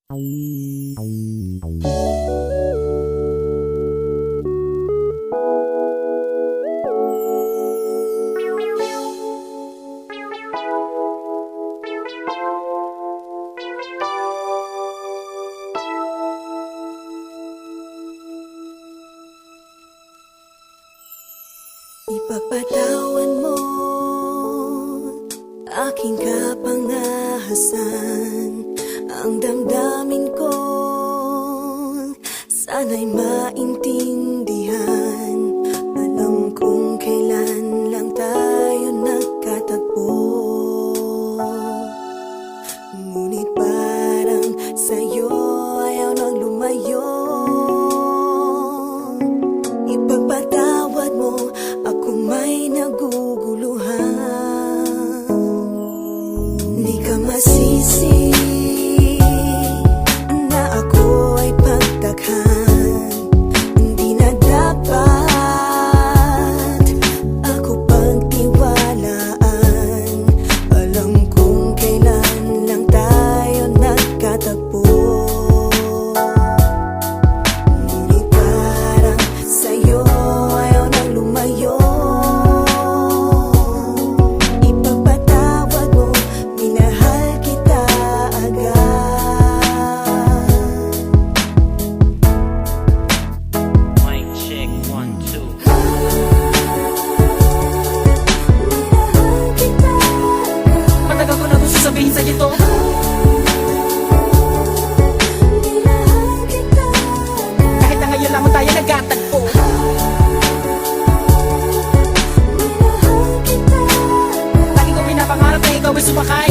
Ipagpatawan mo aking kapangahasan, ang damdamin ko sana'y maintindihan. Alam kong kailan lang tayo nagkatagpo, ngunit parang sa'yo ayaw nang lumayo. Ipagpatawad mo, ako may naguguluhan. Di ka masisi na ako ay pagtakhan. Hindi na dapat ako pagtiwalaan. Alam kong kailan lang tayo nagkatagpo, ngunit parang sa'yo ayaw nang lumayo. Ipagpatawad mo, minahal kita agad. Mic check 1 2. Minahal kita agad. Matagal ko na gusto sabihin sa ito. Minahal kita agad. Kahit na ngayon lamang tayo nagkatagpo. Minahal kita agad. Lagi ko pinapangarap na ikaw ay sumakay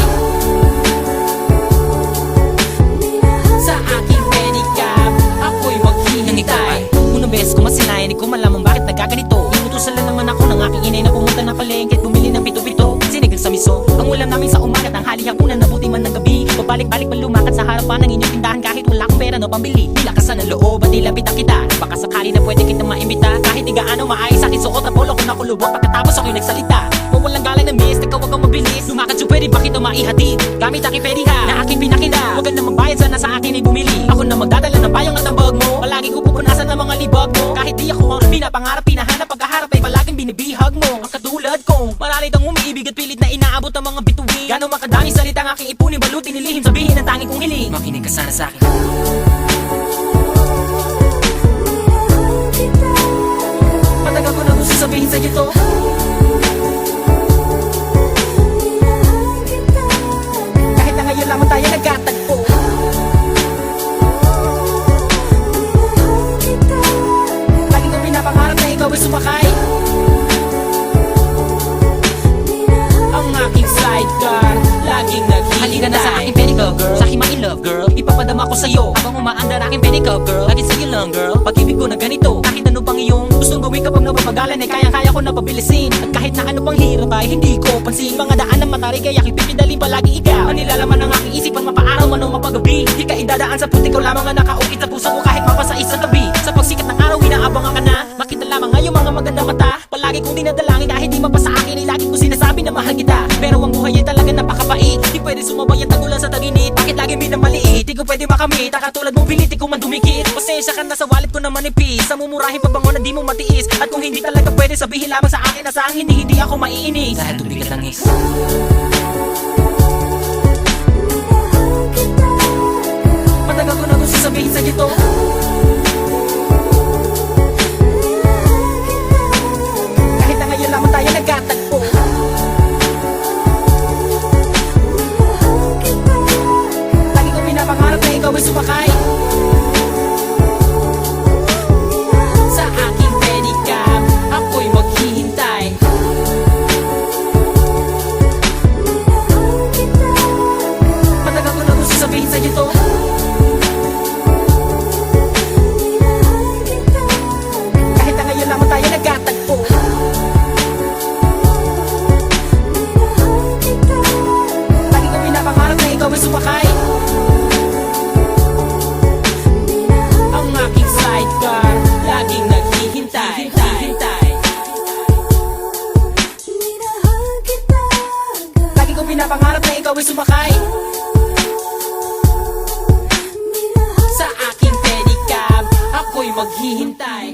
sa aking pedicab. Ako'y maghihintay. Unang beses ko masinayan, di ko malamang bakit nagkaganito. Inutusan lang naman ako ng aking inay na pumunta ng palengke at bumili ng pito-pito. Sinigang sa miso, ang ulam namin sa umaga, tanghali, hapunan, nabuti man ng gabi. Pabalik-balik man lumakad sa harapan ng inyong tindahan kahit wala akong pera no pambili. Di lakasan ng loob at dilapitan kita. Baka sakali na pwede kitang maimbita. Kahit di gaano maayos aking suot na polo ko nakulubot. Pagkatapos ako'y nagsalita, kung walang galang na miss, ikaw wag kang mabilis. Lumakad so pwede ba kita maihatid? Gamit aking pediha na aking pinakinda. Huwag ka na magbayad, sana sa akin ay bumili. Ako na magdadala ng bayong at ang bag mo. Palagi ko pupunasan ng mga libag mo. Kahit di ako ang pinapangarap, pinahanap, pagkaharap ay palaging binibihag mo. Ang katulad kong maralit ang umiibig at pilit na inaabot ang mga bituin. Gano'ng makadami salita ang aking ipunin, balutin, nilihim, sabihin ang tanging kong hiling. Makinig ka sana sa akin. Matagal ko na gusto sabihin sa iyo to. Kahit na ngayon lamang tayo nagkatagpo. Lagi kong pinapangarap na ikaw ay sumakay ang aking sidecar, laging naghihintay. Halika na sa aking pedicab girl, sa aking ma-in-love girl. Ipapadama ko sa'yo habang umaandar aking pedicab girl. Lagi sa'yo lang girl, pag-ibig ko na ganito. Kahit ano pang iyong gustong gawin kapag napapagalan ay kaya-kaya ko na pabilisin. At kahit na ano pang hirap ay hindi ko pansin. Mga daan ng matarik ay aking pipidalin palagi ikaw. Ang nilalaman ng aking isipan mapaaraw man o mapagabi. Di ka idadaan sa puti ko lamang ang nakaukit sa puso ko kahit mapasais sa tabi. Sa pagsikat ng araw inaabangan ka na. Makita lamang ngayong mga maganda mata. Palagi kong dinadalangin kahit di mapasa akin ay lagi ko sinasabi na mahal kita. Pero ang buhay ay talaga napakabait. Di pwede sumabay ang tagulan sa taginit. Bakit lagi minamaliit? Di ko pwede makamit. Katulad mong pilit, di ko man dumikit. Pasensya ka na sa wallet ko na manipis. Sa mumurahin pabango na di mo matiis. At kung hindi talaga pwede, sabihin lamang sa akin na sa ang hindi ako maiinis. Dahil tubig at langis. Matagal ko na gusto sabihin sa iyo to. Kahit na ngayon lamang tayo nagkatagpo. Lagi kong pinapangarap na ikaw ay sumakay sa aking pedicab. Ako'y maghihintay. Matagal ko na gusto sabihin sa iyo to. Kahit na ngayon lamang tayo nagkatagpo. Lagi kong pinapangarap na ikaw ay sumakay maghihintay.